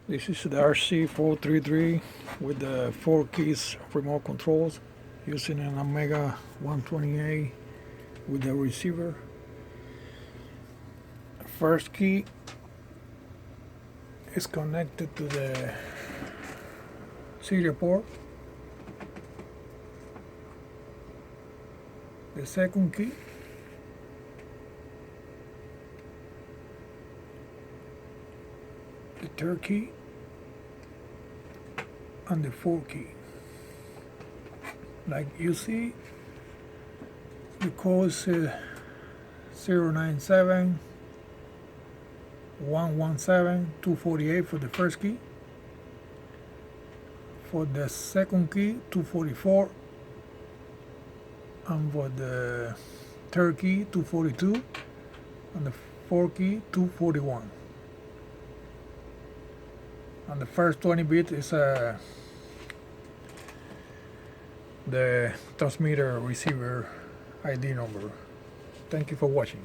This is the RC433 with the 4 keys remote controls using an Atmega 128 with the receiver. First key is connected to the serial port. The second key the third key and the fourth key. Like you see, the code is 097 117 248 for the first key. For the second key, 244, and for the third key, 242, and the fourth key, 241. And the first 20 bit is the transmitter receiver ID number. Thank you for watching.